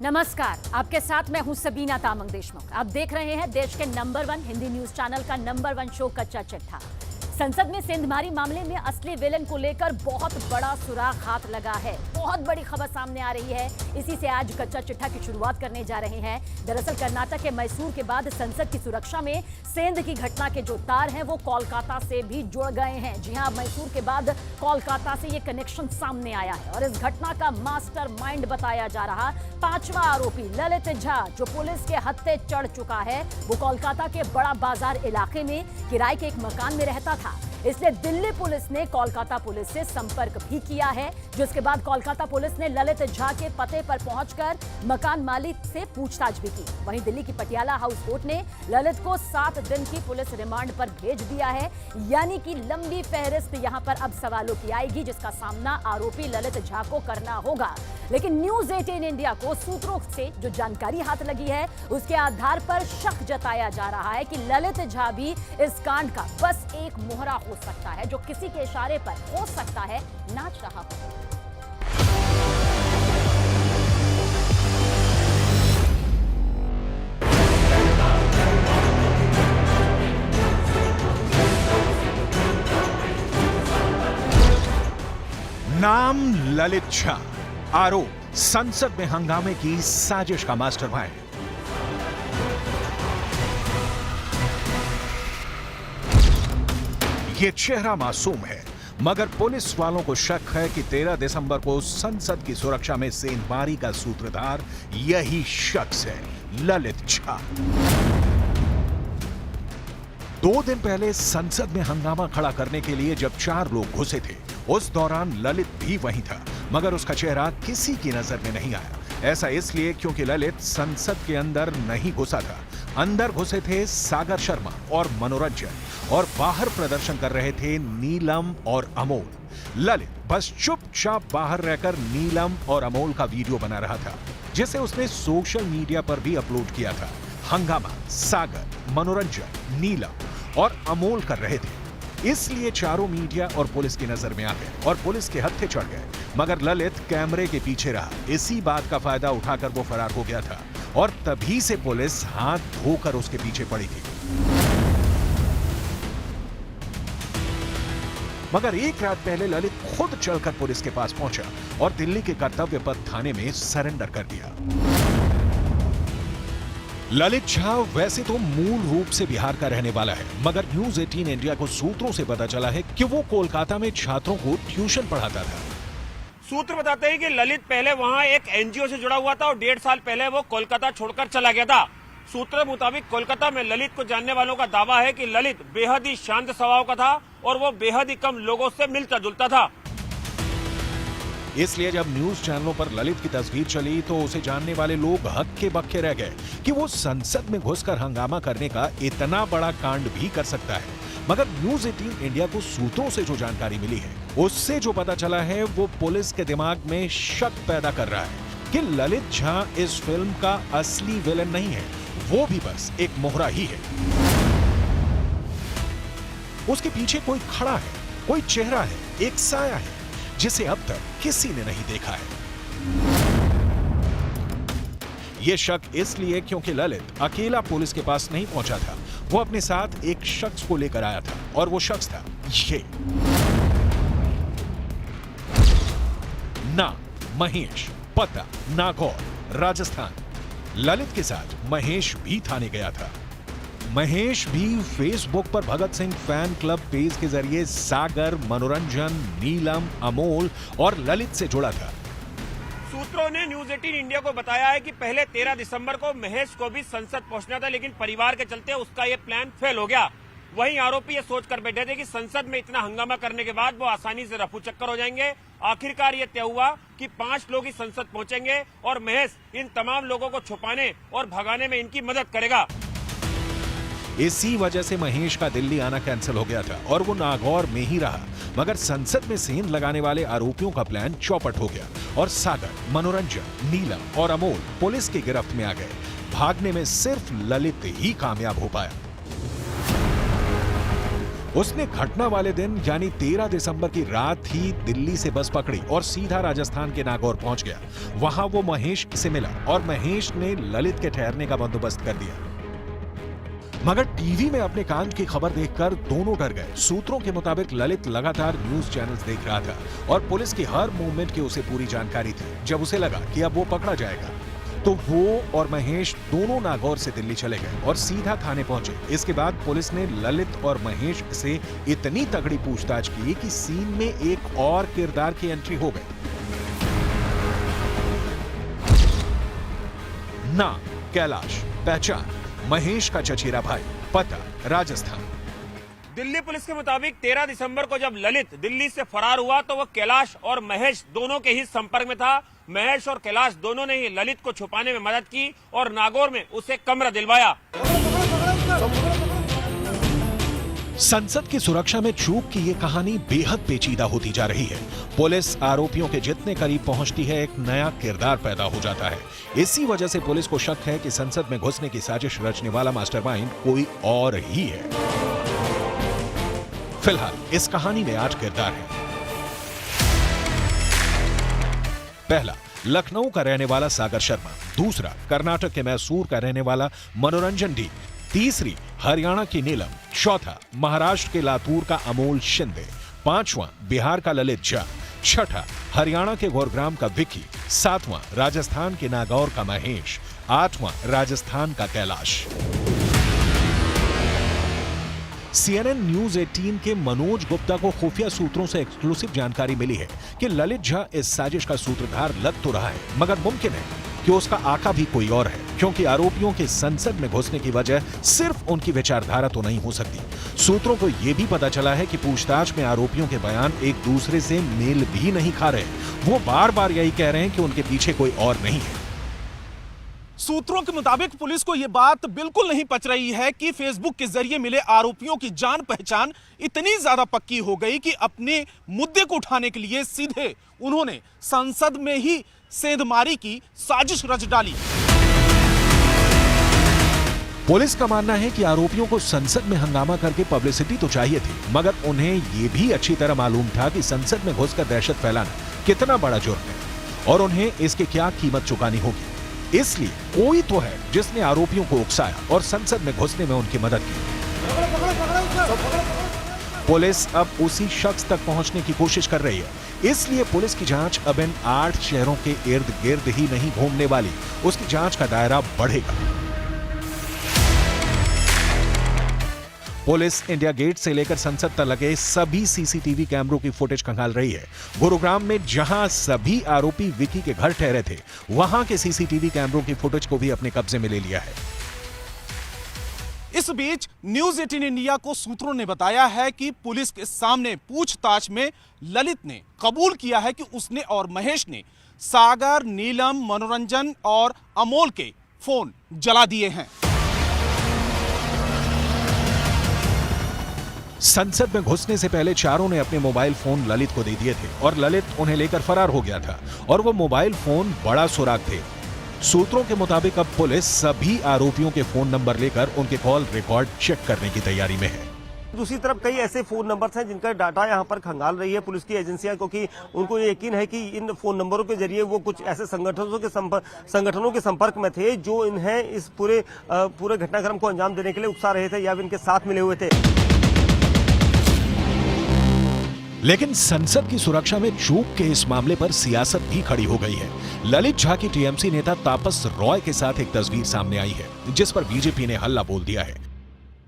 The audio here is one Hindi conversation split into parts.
नमस्कार, आपके साथ मैं हूं सबीना तामंग देशमुख। आप देख रहे हैं देश के नंबर 1 हिंदी न्यूज चैनल का नंबर 1 शो कच्चा चिट्ठा। संसद में सेंधमारी मामले में असली विलेन को लेकर बहुत बड़ा सुराग हाथ लगा है। बहुत बड़ी खबर सामने आ रही है। इसी से आज कच्चा चिट्ठा की शुरुआत करने जा रहे हैं। दरअसल कर्नाटक के मैसूर के बाद संसद की सुरक्षा में सेंध की घटना के जो तार हैं वो कोलकाता से भी जुड़ गए हैं। जी हां, मैसूर के बाद कोलकाता से ये कनेक्शन सामने आया है और इस घटना का मास्टरमाइंड बताया जा रहा 5वां आरोपी ललित झा, जो पुलिस के हत्थे चढ़ चुका है, वो कोलकाता के बड़ा बाजार इलाके में किराए के एक मकान में रहता था। इसलिए दिल्ली पुलिस ने कोलकाता पुलिस से संपर्क भी किया है, जिसके बाद कोलकाता पुलिस ने ललित झा के पते पर पहुंचकर मकान मालिक से पूछताछ भी की। वहीं दिल्ली की पटियाला हाउस कोर्ट ने ललित को 7 दिन की पुलिस रिमांड पर भेज दिया है। यानी कि लंबी फहरिस्त यहां पर अब सवालों की आएगी, जिसका सामना आरोपी ललित झा को करना होगा। लेकिन न्यूज 18 इंडिया को सूत्रों से जो जानकारी हाथ लगी है, उसके आधार पर शक जताया जा रहा है कि ललित झा भी इस कांड का बस एक मोहरा हो सकता है, जो किसी के इशारे पर हो सकता है नाच रहा हो। नाम ललित झा, आरोप संसद में हंगामे की साजिश का मास्टरमाइंड। ये चेहरा मासूम है, मगर पुलिस वालों को शक है कि 13 दिसंबर को संसद की सुरक्षा में सेंधमारी का सूत्रधार यही शख्स है, ललित झा। 2 दिन पहले संसद में हंगामा खड़ा करने के लिए जब 4 लोग घुसे थे, उस दौरान ललित भी वहीं था, मगर उसका चेहरा किसी की नजर में नहीं आया। ऐसा इसलिए क्योंकि ललित संसद के अंदर नहीं घुसा था। अंदर घुसे थे सागर शर्मा और मनोरंजन, और बाहर प्रदर्शन कर रहे थे नीलम और अमोल। ललित बस चुपचाप बाहर रहकर नीलम और अमोल का वीडियो बना रहा था, जिसे उसने सोशल मीडिया पर भी अपलोड किया था। हंगामा सागर, मनोरंजन, नीलम और अमोल कर रहे थे, इसलिए चारों मीडिया और पुलिस की नजर में आ गए और पुलिस के हत्थे चढ़ गए। मगर ललित कैमरे के पीछे रहा। इसी बात का फायदा उठाकर वो फरार हो गया था और तभी से पुलिस हाथ धोकर उसके पीछे पड़ी थी। मगर एक रात पहले ललित खुद चलकर पुलिस के पास पहुंचा और दिल्ली के कर्तव्य पथ थाने में सरेंडर कर दिया। ललित झा वैसे तो मूल रूप से बिहार का रहने वाला है, मगर न्यूज 18 इंडिया को सूत्रों से पता चला है कि वो कोलकाता में छात्रों को ट्यूशन पढ़ाता था। सूत्र बताते हैं कि ललित पहले वहां एक एनजीओ से जुड़ा हुआ था और 1.5 साल पहले वो कोलकाता छोड़कर चला गया था। सूत्र मुताबिक कोलकाता में ललित को जानने वालों का दावा है कि ललित बेहद ही शांत स्वभाव का था और वो बेहद ही कम लोगों से मिलता जुलता था। इसलिए जब न्यूज चैनलों पर ललित की तस्वीर चली तो उसे जानने वाले लोग हक्के बक्के रह गए कि वो संसद में घुसकर हंगामा करने का इतना बड़ा कांड भी कर सकता है। मगर न्यूज 18 इंडिया को सूत्रों से जो जानकारी मिली है, उससे जो पता चला है, वो पुलिस के दिमाग में शक पैदा कर रहा है कि ललित झा इस फिल्म का असली विलेन नहीं है, वो भी बस एक मोहरा ही है। उसके पीछे कोई खड़ा है, कोई चेहरा है, एक साया है, जिसे अब तक किसी ने नहीं देखा है। यह शक इसलिए क्योंकि ललित अकेला पुलिस के पास नहीं पहुंचा था। वो अपने साथ एक शख्स को लेकर आया था और वो शख्स था ये। नाम महेश, पता नागौर, राजस्थान। ललित के साथ महेश भी थाने गया था। महेश भी फेसबुक पर Bhagat Singh fan club page के जरिए सागर, मनोरंजन, नीलम, अमोल और ललित से जुड़ा था। सूत्रों ने न्यूज 18 इंडिया को बताया है कि पहले 13 दिसंबर को महेश को भी संसद पहुंचना था, लेकिन परिवार के चलते उसका ये प्लान फेल हो गया। वहीं आरोपी ये सोचकर बैठे थे कि संसद में इतना हंगामा करने के बाद वो आसानी से रफू चक्कर हो जाएंगे। आखिरकार ये तय हुआ कि 5 लोग ही संसद पहुंचेंगे और महेश इन तमाम लोगों को छुपाने और भगाने में इनकी मदद करेगा। इसी वजह से महेश का दिल्ली आना कैंसिल हो गया था और वो नागौर में ही रहा। मगर संसद में सेंध लगाने वाले आरोपियों का प्लान चौपट हो गया और सागर, मनोरंजन, नीलम और अमोल पुलिस की गिरफ्त में आ गए। भागने में सिर्फ ललित ही कामयाब हो पाया। उसने घटना वाले दिन यानी 13 दिसंबर की रात ही दिल्ली से बस पकड़ी और सीधा राजस्थान के नागौर पहुंच गया। वहां वो महेश से मिला और महेश ने ललित के ठहरने का बंदोबस्त कर दिया। मगर टीवी में अपने कान की खबर देखकर दोनों डर गए। सूत्रों के मुताबिक ललित लगातार न्यूज चैनल्स देख रहा था और पुलिस की हर मूवमेंट की उसे पूरी जानकारी थी। जब उसे लगा कि अब वो पकड़ा जाएगा तो वो और महेश दोनों नागौर से दिल्ली चले गए और सीधा थाने पहुंचे। इसके बाद पुलिस ने ललित और महेश से इतनी तगड़ी पूछताछ की कि सीन में एक और किरदार की एंट्री हो गई। नाम कैलाश, पहचान महेश का चचेरा भाई, पता राजस्थान। दिल्ली पुलिस के मुताबिक 13 दिसंबर को जब ललित दिल्ली से फरार हुआ तो वह कैलाश और महेश दोनों के ही संपर्क में था। महेश और कैलाश दोनों ने ही ललित को छुपाने में मदद की और नागौर में उसे कमरा दिलवाया। संसद की सुरक्षा में चूक की ये कहानी बेहद पेचीदा होती जा रही है। पुलिस आरोपियों के जितने करीब पहुंचती है, एक नया किरदार पैदा हो जाता है। इसी वजह से पुलिस को शक है कि संसद में घुसने की साजिश रचने वाला मास्टरमाइंड कोई और ही है। फिलहाल इस कहानी में 8 किरदार हैं। पहला, लखनऊ का रहने वाला सागर शर्मा। दूसरा, कर्नाटक के मैसूर का रहने वाला मनोरंजन डी। तीसरी, हरियाणा की नीलम। चौथा, महाराष्ट्र के लातूर का अमोल शिंदे। पांचवां, बिहार का ललित झा। छठा, हरियाणा के गुरुग्राम का विकी। सातवां, राजस्थान के नागौर का महेश। आठवां, राजस्थान का कैलाश। CNN न्यूज 18 के मनोज गुप्ता को खुफिया सूत्रों से एक्सक्लूसिव जानकारी मिली है कि ललित झा इस साजिश का सूत्रधार लग तो रहा है, मगर मुमकिन है कि उसका आका भी कोई और है, क्योंकि आरोपियों के संसद में घुसने की वजह सिर्फ उनकी विचारधारा तो नहीं हो सकती। सूत्रों को यह भी पता चला है कि पूछताछ में आरोपियों के बयान एक दूसरे से मेल भी नहीं खा रहे। वो बार बार यही कह रहे हैं कि उनके पीछे कोई और नहीं है। सूत्रों के मुताबिक पुलिस को यह बात बिल्कुल नहीं पच रही है कि फेसबुक के जरिए मिले आरोपियों की जान पहचान इतनी ज्यादा पक्की हो गई कि अपने मुद्दे को उठाने के लिए सीधे उन्होंने संसद में ही सेंधमारी की साजिश रच डाली। पुलिस का मानना है कि आरोपियों को संसद में हंगामा करके पब्लिसिटी तो चाहिए थी, मगर उन्हें यह भी अच्छी तरह मालूम था कि संसद में घुसकर दहशत फैलाना कितना बड़ा जुर्म है और उन्हें इसकी क्या कीमत चुकानी होगी। इसलिए कोई तो है जिसने आरोपियों को उकसाया और संसद में घुसने में उनकी मदद की। पुलिस अब उसी शख्स तक पहुंचने की कोशिश कर रही है। इसलिए पुलिस की जांच अब इन 8 शहरों के इर्द गिर्द ही नहीं घूमने वाली, उसकी जांच का दायरा बढ़ेगा। पुलिस इंडिया गेट से लेकर संसद तक लगे सभी सीसीटीवी कैमरों की फुटेज खंगाल रही है। गुरुग्राम में जहां सभी आरोपी विकी के घर ठहरे थे, वहां के सीसीटीवी कैमरों की फुटेज को भी अपने कब्जे में ले लिया है। इस बीच न्यूज 18 इंडिया को सूत्रों ने बताया है कि पुलिस के सामने पूछताछ में ललित ने कबूल किया है कि उसने और महेश ने सागर, नीलम, मनोरंजन और अमोल के फोन जला दिए हैं। संसद में घुसने से पहले चारों ने अपने मोबाइल फोन ललित को दे दिए थे और ललित उन्हें लेकर फरार हो गया था और वो मोबाइल फोन बड़ा सुराग थे। सूत्रों के मुताबिक अब पुलिस सभी आरोपियों के फोन नंबर लेकर उनके कॉल रिकॉर्ड चेक करने की तैयारी में है। दूसरी तरफ कई ऐसे फोन नंबर्स हैं जिनका डाटा यहां पर खंगाल रही है पुलिस की एजेंसियां, क्योंकि उनको ये यकीन है कि इन फोन नंबरों के जरिए वो कुछ ऐसे संगठनों के संपर्क में थे जो इन्हें इस पूरे घटनाक्रम को अंजाम देने के लिए उकसा रहे थे या इनके साथ मिले हुए थे। लेकिन संसद की सुरक्षा में चूक के इस मामले पर सियासत भी खड़ी हो गई है। ललित झा की टीएमसी नेता तापस रॉय के साथ एक तस्वीर सामने आई है जिस पर बीजेपी ने हल्ला बोल दिया है।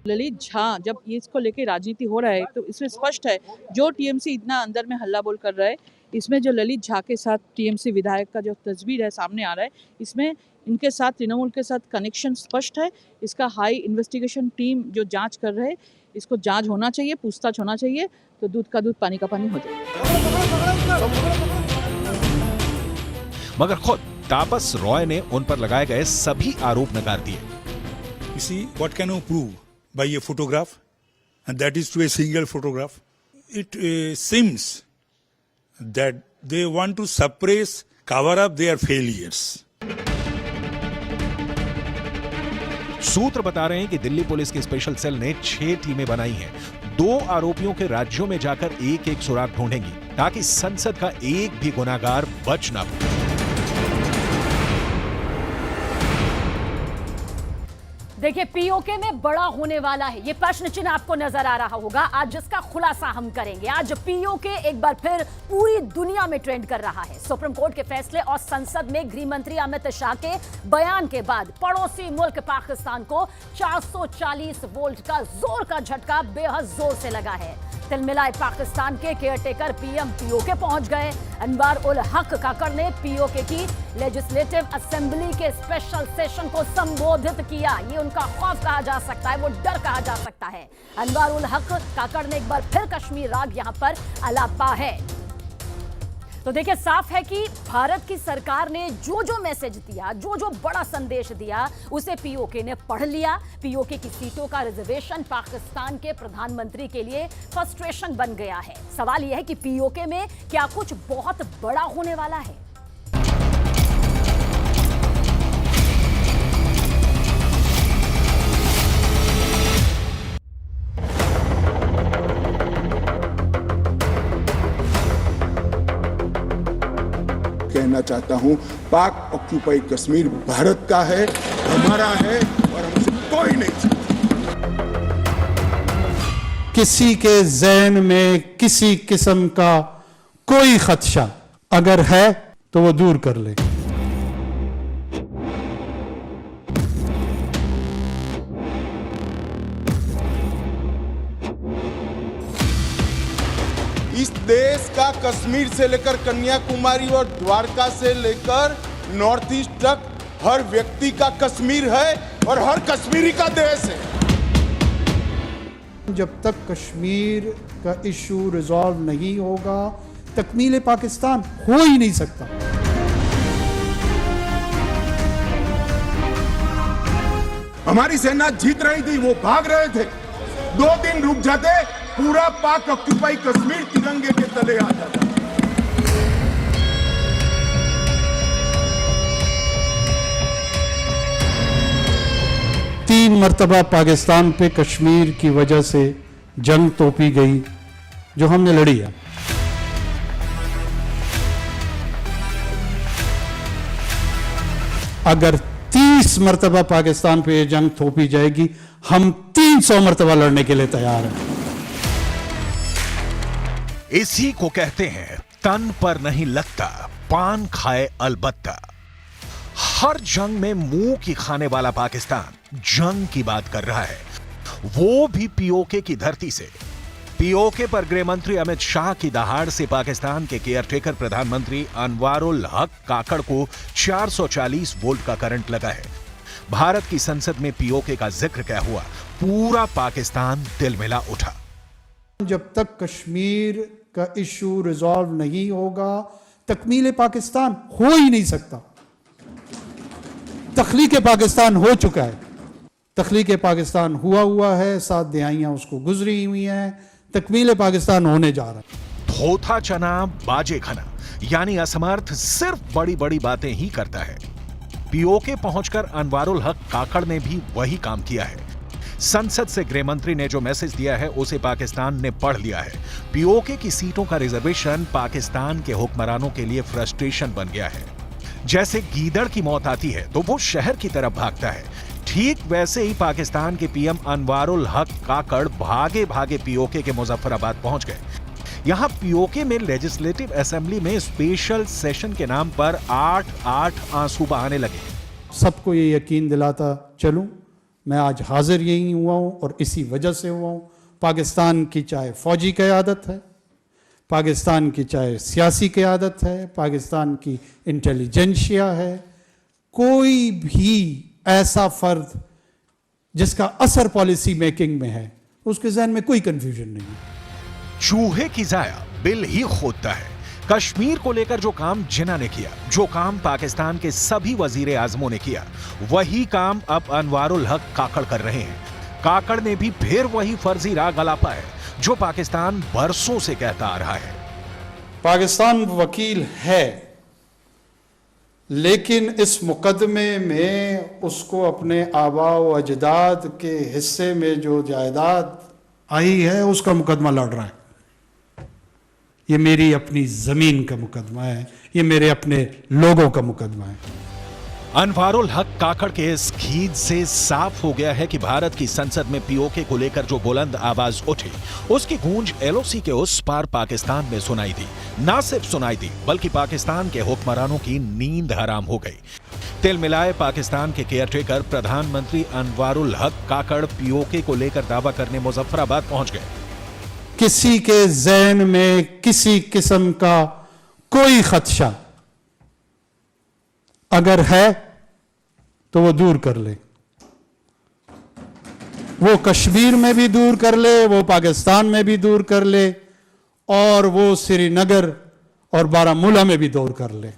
ललित झा जब इसको लेके राजनीति हो रहा है तो इसमें स्पष्ट है जो टीएमसी इतना अंदर में हल्ला बोल कर रहा है, इसमें जो ललित झा के साथ टीएमसी विधायक का जो तस्वीर है सामने आ रहा है, इसमें इनके साथ तृणमूल के साथ कनेक्शन स्पष्ट है। इसका हाई इन्वेस्टिगेशन टीम जो जांच कर रहे हैं, इसको जांच होना चाहिए, पूछताछ होना चाहिए, तो दूध का दूध पानी का पानी हो जाए। मगर खुद तापस रॉय ने उन पर लगाए गए सभी आरोप नकार दिए। You see, what can you prove by a photograph? And that is to a single photograph. It seems that they want to suppress, cover up their failures. सूत्र बता रहे हैं कि दिल्ली पुलिस की स्पेशल सेल ने 6 टीमें बनाई हैं। 2 आरोपियों के राज्यों में जाकर एक एक सुराग ढूंढेंगी ताकि संसद का एक भी गुनाहगार बच ना पाए। देखिए, पीओके में बड़ा होने वाला है, ये प्रश्न चिन्ह आपको नजर आ रहा होगा। आज जिसका खुलासा हम करेंगे। आज पीओके एक बार फिर पूरी दुनिया में ट्रेंड कर रहा है। सुप्रीम कोर्ट के फैसले और संसद में गृह मंत्री अमित शाह के बयान के बाद पड़ोसी मुल्क पाकिस्तान को 440 वोल्ट का जोर का झटका बेहद जोर से लगा है। तिलमिलाए पाकिस्तान के केयरटेकर पीएम पीओके पहुंच गए। अनवर उल हक काकड़ ने पीओके की लेजिस्लेटिव असेंबली के स्पेशल सेशन को संबोधित किया। ये उनका खौफ कहा जा सकता है, वो डर कहा जा सकता है। अनवर उल हक काकड़ ने एक बार फिर कश्मीर राग यहां पर अलापा है। तो देखिए, साफ है कि भारत की सरकार ने जो जो मैसेज दिया, जो जो बड़ा संदेश दिया, उसे पीओके ने पढ़ लिया। पीओके की सीटों का रिजर्वेशन पाकिस्तान के प्रधानमंत्री के लिए फ्रस्ट्रेशन बन गया है। सवाल यह है कि पीओके में क्या कुछ बहुत बड़ा होने वाला है? कहना चाहता हूं, पाक ऑक्यूपाइड कश्मीर भारत का है, हमारा है और हमसे कोई नहीं चाहता। किसी के ज़हन में किसी किस्म का कोई खदशा अगर है तो वो दूर कर ले। इस देश का कश्मीर से लेकर कन्याकुमारी और द्वारका से लेकर नॉर्थ ईस्ट तक हर व्यक्ति का कश्मीर है और हर कश्मीरी का देश है। जब तक कश्मीर का इशू रिजॉल्व नहीं होगा, तकमील पाकिस्तान हो ही नहीं सकता। हमारी सेना जीत रही थी, वो भाग रहे थे। 2 दिन रुक जाते, पूरा पाक ऑक्यूपाई कश्मीर तिरंगे के तले आ जाता। 3 मरतबा पाकिस्तान पे कश्मीर की वजह से जंग तोपी गई जो हमने लड़ी है। अगर 30 मरतबा पाकिस्तान पे ये जंग थोपी जाएगी, हम 300 मरतबा लड़ने के लिए तैयार हैं। इसी को कहते हैं तन पर नहीं लगता, पान खाए अलबत्ता। हर जंग में मुंह की खाने वाला पाकिस्तान जंग की बात कर रहा है, वो भी पीओके की धरती से। पीओके पर गृह मंत्री अमित शाह की दहाड़ से पाकिस्तान के केयरटेकर प्रधानमंत्री अनवर उल हक काकड़ को 440 वोल्ट का करंट लगा है। भारत की संसद में पीओके का जिक्र क्या हुआ, पूरा पाकिस्तान तिलमिला उठा। जब तक कश्मीर का इशू रिजॉल्व नहीं होगा, तकमील पाकिस्तान हो ही नहीं सकता। तख्लीक पाकिस्तान हो चुका है, तख्लीक पाकिस्तान हुआ है, 7 दिहाइयां उसको गुजरी हुई हैं, तकमील पाकिस्तान होने जा रहा है। थोथा चना बाजे खना, यानी असमर्थ सिर्फ बड़ी बड़ी बातें ही करता है। पीओके पहुंचकर अनवर उल हक काकड़ ने भी वही काम किया है। संसद से गृह मंत्री ने जो मैसेज दिया है उसे पाकिस्तान ने पढ़ लिया है। पीओके की सीटों का रिजर्वेशन पाकिस्तान के हुक्मरानों के लिए फ्रस्ट्रेशन बन गया है। जैसे गीदड़ की मौत आती है तो वो शहर की तरफ भागता है, ठीक वैसे ही पाकिस्तान के पीएम अनवर उल हक काकड़ भागे भागे पीओके के मुजफ्फराबाद पहुंच गए। यहां पीओके में लेजिस्लेटिव असेंबली में स्पेशल सेशन के नाम पर 8 आंसू बहाने लगे। सबको ये यकीन दिलाता चलूं, मैं आज हाजिर यही हुआ हूं और इसी वजह से हुआ हूं। पाकिस्तान की चाहे फौजी क़यादत है, पाकिस्तान की चाहे सियासी क़यादत है, पाकिस्तान की इंटेलिजेंशिया है, कोई भी ऐसा फर्द जिसका असर पॉलिसी मेकिंग में है, उसके जहन में कोई कंफ्यूजन नहीं है। चूहे की जाया बिल ही खोदता है। कश्मीर को लेकर जो काम जिन्ना ने किया, जो काम पाकिस्तान के सभी वजीर आजमों ने किया, वही काम अब अनवर उल हक काकड़ कर रहे हैं। काकड़ ने भी फिर वही फर्जी राग अलापा है जो पाकिस्तान बरसों से कहता आ रहा है। पाकिस्तान वकील है, लेकिन इस मुकदमे में उसको अपने आबा व अजदाद के हिस्से में जो जायदाद आई है उसका मुकदमा लड़ रहा है। ये मेरी अपनी जमीन का मुकदमा है, ये मेरे अपने लोगों का मुकदमा है। अनवारुल हक काकड़ के इस खींच से साफ हो गया है कि भारत की संसद में पीओके को लेकर जो बुलंद आवाज उठी, उसकी गूंज एलओसी के उस पार पाकिस्तान में सुनाई दी। ना सिर्फ सुनाई दी, बल्कि पाकिस्तान के हुक्मरानों की नींद हराम हो गई। तिल मिलाए पाकिस्तान के केयरटेकर प्रधानमंत्री अनवारुल हक काकड़ पीओके को लेकर दावा करने मुजफ्फराबाद पहुंच गए। किसी के ज़हन में किसी किस्म का कोई खदशा अगर है तो वो दूर कर ले, वो कश्मीर में भी दूर कर ले, वो पाकिस्तान में भी दूर कर ले, और वो श्रीनगर और बारामूला में भी दूर कर ले।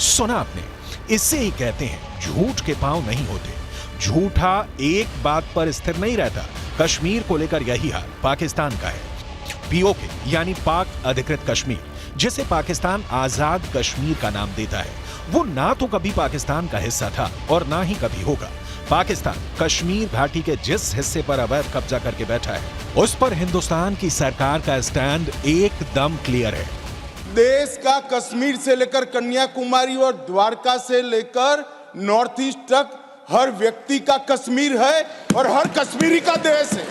सुना आपने, इससे ही कहते हैं झूठ के पांव नहीं होते। झूठा एक बात पर स्थिर नहीं रहता। कश्मीर को लेकर यही हाल पाकिस्तान का है। पीओके यानी पाक अधिकृत कश्मीर, जिसे पाकिस्तान आजाद कश्मीर का नाम देता है, वो ना तो कभी पाकिस्तान का हिस्सा था और ना ही कभी होगा। पाकिस्तान कश्मीर घाटी के जिस हिस्से पर अवैध कब्जा करके बैठा है, उस पर हिंदुस्तान की सरकार का स्टैंड एकदम क्लियर है। देश का कश्मीर से लेकर कन्याकुमारी और द्वारका से लेकर नॉर्थ ईस्ट तक हर व्यक्ति का कश्मीर है और हर कश्मीरी का देश है।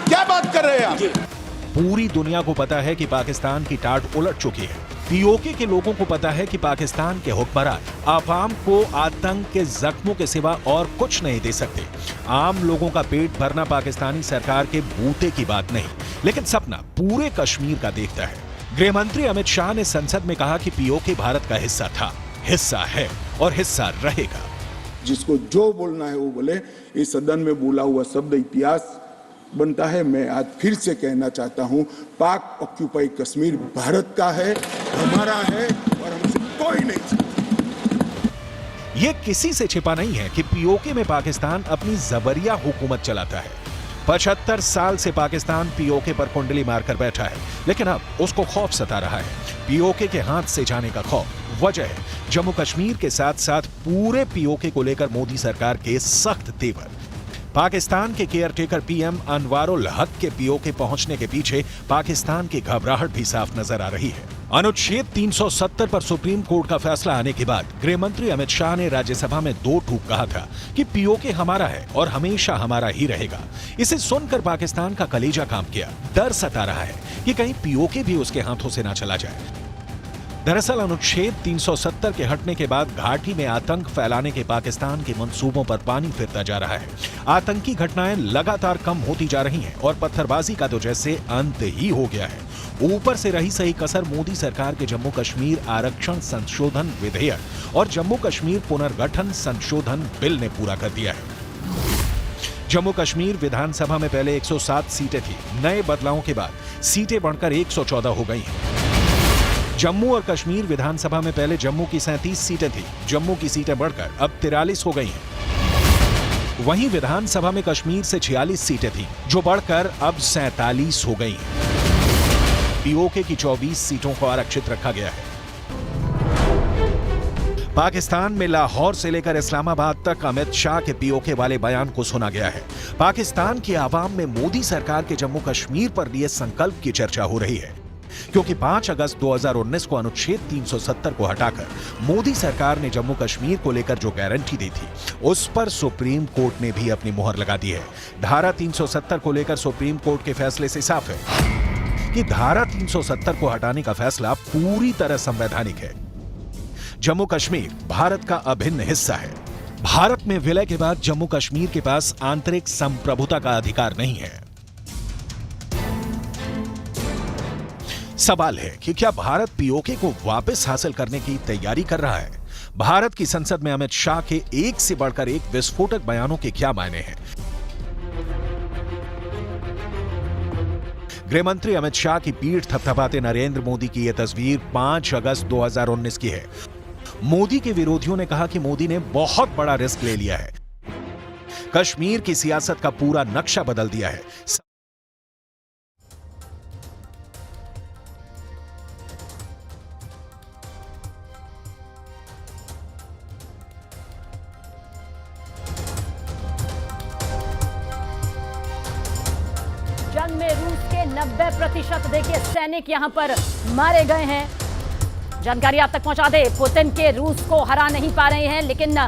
क्या बात कर रहे हैं आप? पूरी दुनिया को पता है कि पाकिस्तान की टाट उलट चुकी है। पीओके के लोगों को पता है कि पाकिस्तान के हुक्मरान आवाम को आतंक के जख्मों के सिवा और कुछ नहीं दे सकते। आम लोगों का पेट भरना पाकिस्तानी सरकार के बूते की बात नहीं, लेकिन सपना पूरे कश्मीर का देखता है। गृह मंत्री अमित शाह ने संसद में कहा कि पीओके भारत का हिस्सा था, हिस्सा है और हिस्सा रहेगा। जिसको जो बोलना है वो बोले। इस सदन में बोला हुआ शब्द इतिहास बनता है। मैं आज फिर से कहना चाहता हूं, पाक ऑक्यूपाई कश्मीर भारत का है, हमारा है और हमसे कोई नहीं छीन। ये किसी से छिपा नहीं है कि पीओके में पाकिस्तान अपनी जबरिया हुकूमत चलाता है। 75 साल से पाकिस्तान पीओके पर कुंडली मारकर बैठा है, लेकिन अब उसको खौफ सता रहा है। पीओके के हाथ से जाने का खौफ। वजह है जम्मू कश्मीर के साथ साथ पूरे पीओके को लेकर मोदी सरकार के सख्त तेवर। पाकिस्तान के केयरटेकर पीएम अनवारुल हक के पीओके पहुंचने के पीछे पाकिस्तान की घबराहट भी साफ नजर आ रही है। अनुच्छेद 370 पर सुप्रीम कोर्ट का फैसला आने के बाद गृह मंत्री अमित शाह ने राज्यसभा में 2 टूक कहा था कि पीओके हमारा है और हमेशा हमारा ही रहेगा। इसे सुनकर पाकिस्तान का कलेजा काम किया। डर सता रहा है कि कहीं पीओके भी उसके हाथों से ना चला जाए। दरअसल अनुच्छेद 370 के हटने के बाद घाटी में आतंक फैलाने के पाकिस्तान के मंसूबों पर पानी फिरता जा रहा है। आतंकी घटनाएं लगातार कम होती जा रही हैं और पत्थरबाजी का तो जैसे अंत ही हो गया है। ऊपर से रही सही कसर मोदी सरकार के जम्मू कश्मीर आरक्षण संशोधन विधेयक और जम्मू कश्मीर पुनर्गठन संशोधन बिल ने पूरा कर दिया है। जम्मू कश्मीर विधानसभा में पहले 107 सीटें थी। नए बदलावों के बाद सीटें बढ़कर 114 हो गई हैं। जम्मू और कश्मीर विधानसभा में पहले जम्मू की 37 सीटें थी। जम्मू की सीटें बढ़कर अब 43 हो गई हैं। वहीं विधानसभा में कश्मीर से 46 सीटें थीं, जो बढ़कर अब 47 हो गई हैं। पीओके की 24 सीटों को आरक्षित रखा गया है। पाकिस्तान में लाहौर से लेकर इस्लामाबाद तक अमित शाह के पीओके वाले बयान को सुना गया है। पाकिस्तान की आवाम में मोदी सरकार के जम्मू कश्मीर पर लिए संकल्प की चर्चा हो रही है, क्योंकि 5 अगस्त 2019 को अनुच्छेद 370 को हटाकर मोदी सरकार ने जम्मू कश्मीर को लेकर जो गारंटी दी थी, उस पर सुप्रीम कोर्ट ने भी अपनी मुहर लगा दी है। धारा 370 को लेकर सुप्रीम कोर्ट के फैसले से साफ है कि धारा 370 को हटाने का फैसला पूरी तरह संवैधानिक है। जम्मू कश्मीर भारत का अभिन्न हिस्सा है। भारत में विलय के बाद जम्मू कश्मीर के पास आंतरिक संप्रभुता का अधिकार नहीं है। सवाल है कि क्या भारत पीओके को वापस हासिल करने की तैयारी कर रहा है? भारत की संसद में अमित शाह के एक से बढ़कर एक विस्फोटक बयानों के क्या मायने हैं? गृह मंत्री अमित शाह की पीठ थपथपाते नरेंद्र मोदी की यह तस्वीर 5 अगस्त 2019 की है। मोदी के विरोधियों ने कहा कि मोदी ने बहुत बड़ा रिस्क ले लिया है, कश्मीर की सियासत का पूरा नक्शा बदल दिया है। 90% देखिए सैनिक यहां पर मारे गए हैं। जानकारी आप तक पहुंचा दे, पुतिन के रूस को हरा नहीं पा रहे हैं, लेकिन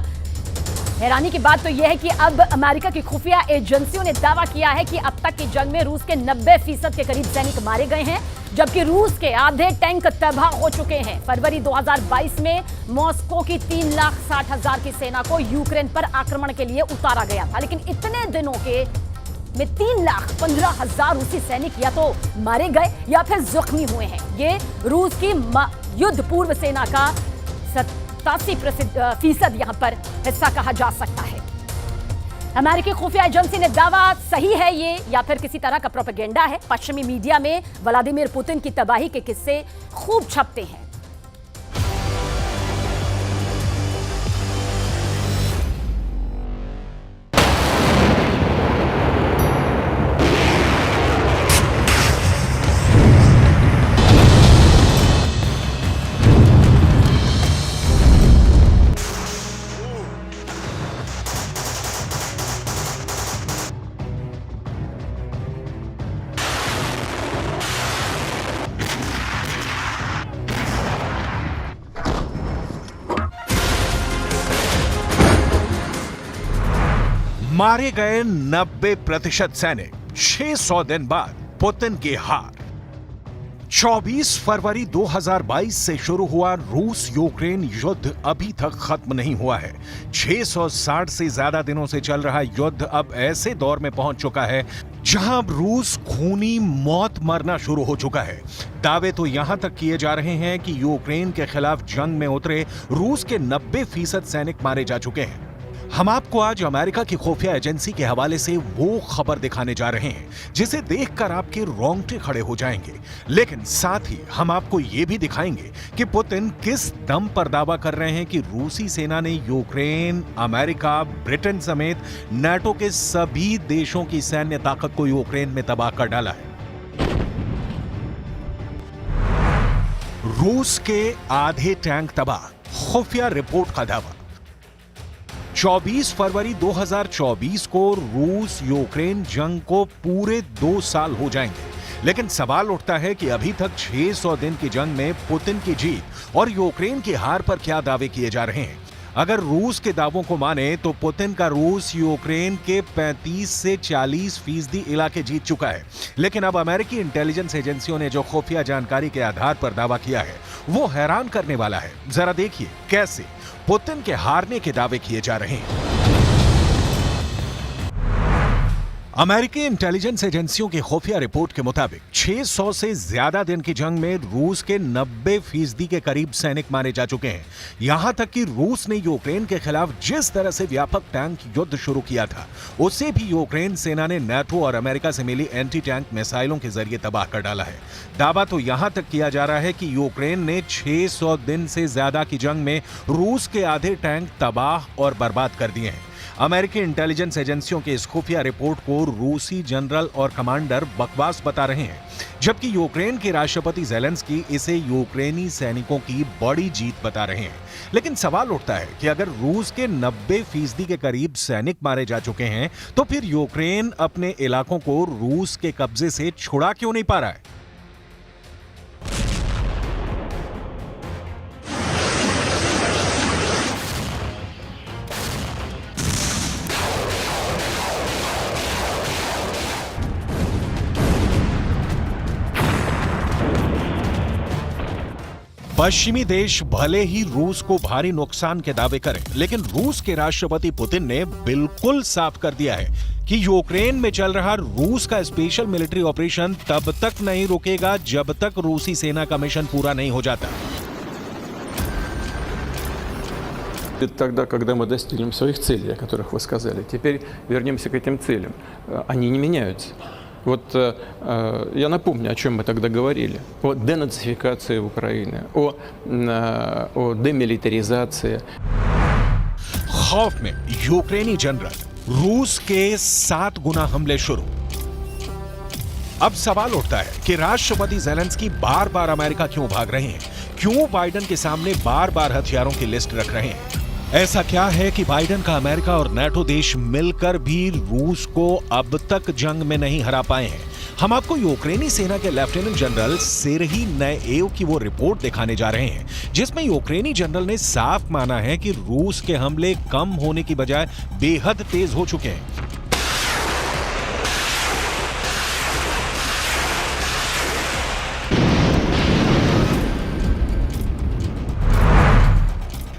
हैरानी की बात तो यह है कि अब अमेरिका की खुफिया एजेंसियों ने दावा किया है कि अब तक की जंग में रूस के 90% के करीब सैनिक मारे गए हैं, जबकि रूस के आधे टैंक तबाह हो चुके हैं। फरवरी 2022 में मॉस्को की 3,60,000 की सेना को यूक्रेन पर आक्रमण के लिए उतारा गया था, लेकिन इतने दिनों के में 3,15,000 रूसी सैनिक या तो मारे गए या फिर जख्मी हुए हैं। ये रूस की युद्ध पूर्व सेना का 87% यहां पर हिस्सा कहा जा सकता है। अमेरिकी खुफिया एजेंसी ने दावा सही है ये या फिर किसी तरह का प्रोपेगेंडा है? पश्चिमी मीडिया में व्लादिमीर पुतिन की तबाही के किस्से खूब छपते हैं। मारे गए 90% सैनिक, 600 दिन बाद पुतिन की हार। 24 फरवरी 2022 से शुरू हुआ रूस यूक्रेन युद्ध अभी तक खत्म नहीं हुआ है। 660 से ज्यादा दिनों से चल रहा युद्ध अब ऐसे दौर में पहुंच चुका है जहां अब रूस खूनी मौत मरना शुरू हो चुका है। दावे तो यहां तक किए जा रहे हैं कि यूक्रेन के खिलाफ जंग में उतरे रूस के 90% सैनिक मारे जा चुके हैं। हम आपको आज अमेरिका की खुफिया एजेंसी के हवाले से वो खबर दिखाने जा रहे हैं जिसे देखकर आपके रोंगटे खड़े हो जाएंगे, लेकिन साथ ही हम आपको ये भी दिखाएंगे कि पुतिन किस दम पर दावा कर रहे हैं कि रूसी सेना ने यूक्रेन, अमेरिका, ब्रिटेन समेत नाटो के सभी देशों की सैन्य ताकत को यूक्रेन में तबाह कर डाला है। रूस के आधे टैंक तबाह, खुफिया रिपोर्ट का दावा। 24 फरवरी 2024 को रूस यूक्रेन जंग को पूरे 2 साल हो जाएंगे, लेकिन सवाल उठता है कि अभी तक 600 दिन की जंग में पुतिन की जीत और यूक्रेन की हार पर क्या दावे किए जा रहे हैं। अगर रूस के दावों को माने तो पुतिन का रूस यूक्रेन के 35 से 40% इलाके जीत चुका है, लेकिन अब अमेरिकी इंटेलिजेंस एजेंसियों ने जो खुफिया जानकारी के आधार पर दावा किया है वो हैरान करने वाला है। जरा देखिए कैसे पुतिन के हारने के दावे किए जा रहे हैं। अमेरिकी इंटेलिजेंस एजेंसियों की खुफिया रिपोर्ट के मुताबिक 600 से ज्यादा दिन की जंग में रूस के 90% के करीब सैनिक मारे जा चुके हैं। यहां तक कि रूस ने यूक्रेन के खिलाफ जिस तरह से व्यापक टैंक युद्ध शुरू किया था उसे भी यूक्रेन सेना ने नाटो और अमेरिका से मिली एंटी टैंक मिसाइलों के जरिए तबाह कर डाला है। दावा तो यहां तक किया जा रहा है कि यूक्रेन ने 600 दिन से ज्यादा की जंग में रूस के आधे टैंक तबाह और बर्बाद कर दिए हैं। अमेरिकी इंटेलिजेंस एजेंसियों के इस खुफिया रिपोर्ट को रूसी जनरल और कमांडर बकवास बता रहे हैं, जबकि यूक्रेन के राष्ट्रपति ज़ेलेंस्की इसे यूक्रेनी सैनिकों की बड़ी जीत बता रहे हैं। लेकिन सवाल उठता है कि अगर रूस के 90% के करीब सैनिक मारे जा चुके हैं तो फिर यूक्रेन अपने इलाकों को रूस के कब्जे से छुड़ा क्यों नहीं पा रहा है? पश्चिमी देश भले ही रूस को भारी नुकसान के दावे करें, लेकिन रूस के राष्ट्रपति पुतिन ने बिल्कुल साफ कर दिया है कि यूक्रेन में चल रहा रूस का स्पेशल मिलिट्री ऑपरेशन तब तक नहीं रुकेगा जब तक रूसी सेना का मिशन पूरा नहीं हो जाता। Тогда, когда мы достигнем своих целей, о которых вы сказали, теперь вернемся к этим целям. Они не меняются. Вот я напомню, о чем мы тогда говорили. О денацификации Украины, о демилитаризации. खौफ में यूक्रेनी जनरल, रूस के 7 गुना हमले शुरू। अब सवाल उठता है कि राष्ट्रपति ज़ेलेंस्की बार बार अमेरिका क्यों भाग रहे हैं? क्यों बाइडेन के सामने बार बार हथियारों की लिस्ट रख रहे हैं? ऐसा क्या है कि बाइडेन का अमेरिका और नाटो देश मिलकर भी रूस को अब तक जंग में नहीं हरा पाए हैं? हम आपको यूक्रेनी सेना के लेफ्टिनेंट जनरल सेर्ही नएव की वो रिपोर्ट दिखाने जा रहे हैं जिसमें यूक्रेनी जनरल ने साफ माना है कि रूस के हमले कम होने की बजाय बेहद तेज हो चुके हैं।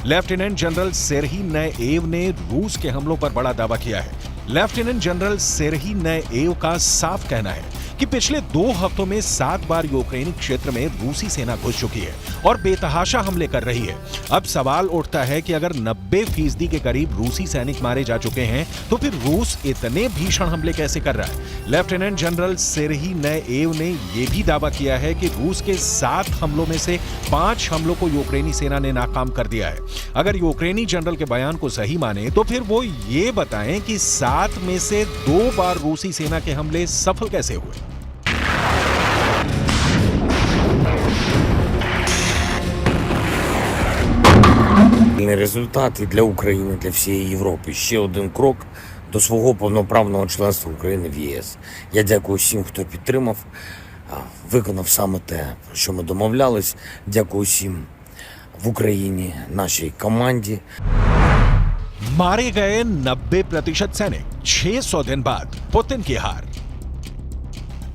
लेफ्टिनेंट जनरल सेर्ही नएव ने रूस के हमलों पर बड़ा दावा किया है। लेफ्टिनेंट जनरल सेर्ही नएव का साफ कहना है कि पिछले 2 हफ्तों में 7 बार यूक्रेनी क्षेत्र में रूसी सेना घुस चुकी है और बेतहाशा हमले कर रही है। अब सवाल उठता है कि अगर 90% के करीब रूसी सैनिक मारे जा चुके हैं तो फिर रूस इतने भीषण हमले कैसे कर रहा है। लेफ्टिनेंट जनरल सेर्ही नएव ने यह भी दावा किया है कि रूस के 7 हमलों में से 5 हमलों को यूक्रेनी सेना ने नाकाम कर दिया है। अगर यूक्रेनी जनरल के बयान को सही माने तो फिर वो ये बताएं कि 7 में से 2 बार रूसी सेना के हमले सफल कैसे हुए। Результат і для України, для всієї Європи. Ще один крок до свого повноправного членства України в ЄС. Я дякую всім, хто підтримав, виконав саме те, про що ми домовлялись. Дякую всім в Україні, нашій команді. मारे गए 90% सैनिक 600 दिन बाद पुतिन की हार।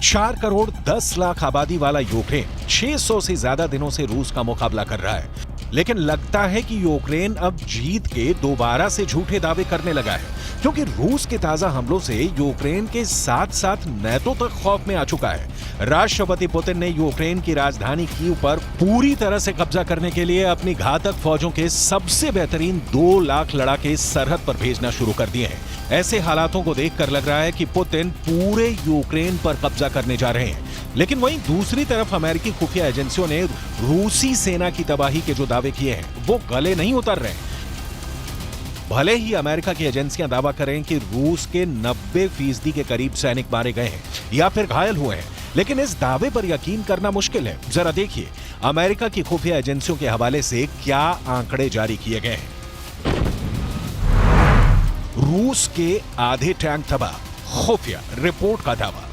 4 करोड़ 10 लाख आबादी वाला यूक्रेन 600 से ज्यादा दिनों से रूस का मुकाबला कर रहा है, लेकिन लगता है कि यूक्रेन अब जीत के दोबारा से झूठे दावे करने लगा है, क्योंकि रूस के ताजा हमलों से यूक्रेन के साथ साथ नेटो तक खौफ में आ चुका है। राष्ट्रपति पुतिन ने यूक्रेन की राजधानी कीव पर पूरी तरह से कब्जा करने के लिए अपनी घातक फौजों के सबसे बेहतरीन 2 लाख लड़ाके सरहद पर भेजना शुरू कर दिए हैं। ऐसे हालातों को देखकर लग रहा है कि पुतिन पूरे यूक्रेन पर कब्जा करने जा रहे हैं। लेकिन वहीं दूसरी तरफ अमेरिकी खुफिया एजेंसियों ने रूसी सेना की तबाही के जो दावे किए हैं वो गले नहीं उतर रहे हैं। भले ही अमेरिका की एजेंसियां दावा करें कि रूस के 90% के करीब सैनिक मारे गए हैं या फिर घायल हुए हैं, लेकिन इस दावे पर यकीन करना मुश्किल है। जरा देखिए अमेरिका की खुफिया एजेंसियों के हवाले से क्या आंकड़े जारी किए गए हैं। रूस के आधे टैंक तबाह, खुफिया रिपोर्ट का दावा।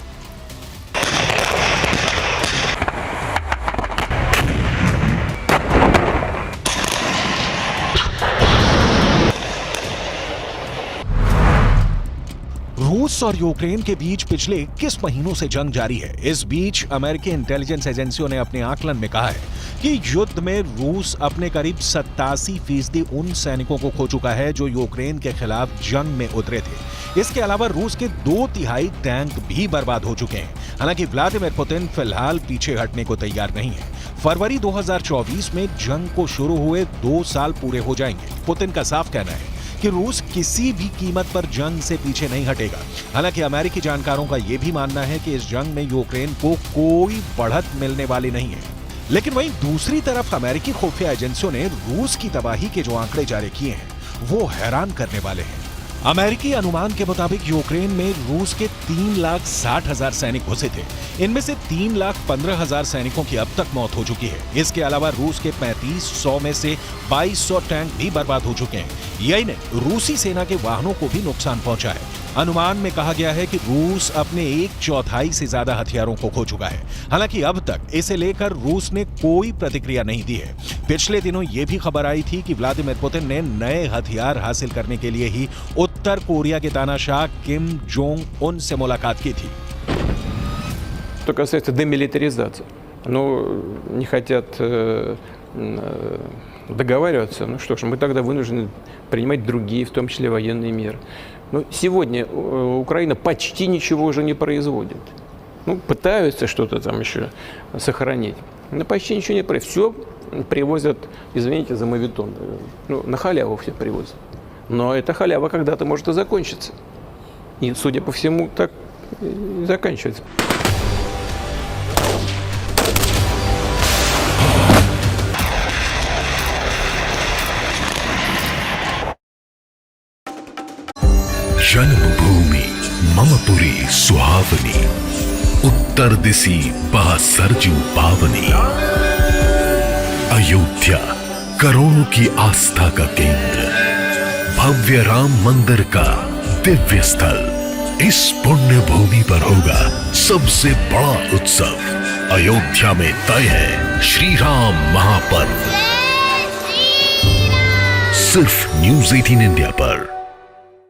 रूस और यूक्रेन के बीच पिछले 21 महीनों से जंग जारी है। इस बीच अमेरिकी इंटेलिजेंस एजेंसियों ने अपने आकलन में कहा है कि युद्ध में रूस अपने करीब 87% उन सैनिकों को खो चुका है जो यूक्रेन के खिलाफ जंग में उतरे थे। इसके अलावा रूस के 2/3 टैंक भी बर्बाद हो चुके हैं। हालांकि व्लादिमीर पुतिन फिलहाल पीछे हटने को तैयार नहीं है। फरवरी 2024 में जंग को शुरू हुए 2 साल पूरे हो जाएंगे। पुतिन का साफ कहना है कि रूस किसी भी कीमत पर जंग से पीछे नहीं हटेगा। हालांकि अमेरिकी जानकारों का यह भी मानना है कि इस जंग में यूक्रेन को कोई बढ़त मिलने वाली नहीं है। लेकिन वहीं दूसरी तरफ अमेरिकी खुफिया एजेंसियों ने रूस की तबाही के जो आंकड़े जारी किए हैं वो हैरान करने वाले हैं। अमेरिकी अनुमान के मुताबिक यूक्रेन में रूस के 3,60,000 सैनिक घुसे थे। इनमें से 3,15,000 सैनिकों की अब तक मौत हो चुकी है। इसके अलावा रूस के 3500 में से 2200 टैंक भी बर्बाद हो चुके हैं। यही नहीं, रूसी सेना के वाहनों को भी नुकसान पहुंचा है। अनुमान में कहा गया है कि रूस अपने 1/4 से ज्यादा हथियारों को खो चुका है। हालांकि अब तक इसे लेकर रूस ने कोई प्रतिक्रिया नहीं दी है। पिछले दिनों यह भी खबर आई थी कि व्लादिमीर पुतिन ने नए हथियार हासिल करने के लिए ही उत्तर कोरिया के तानाशाह किम जोंग उन से मुलाकात की थी। Что касается демилитаризации, не хотят договариваться, ну что ж, мы тогда вынуждены принимать другие, в том числе военные меры. Но сегодня Украина почти ничего уже не производит. Ну, пытаются что-то там еще сохранить, но почти ничего не производят. Все привозят, извините за моветон, на халяву все привозят. Но эта халява когда-то может и закончиться. И, судя по всему, так и заканчивается. जन्मभूमि ममपुरी सुहावनी, उत्तर दिशी बहसरजू पावनी। अयोध्या करोड़ों की आस्था का केंद्र, भव्य राम मंदिर का दिव्य स्थल, इस पुण्य भूमि पर होगा सबसे बड़ा उत्सव। अयोध्या में तय है श्री राम महापर्व। सिर्फ न्यूज़ 18 इंडिया पर।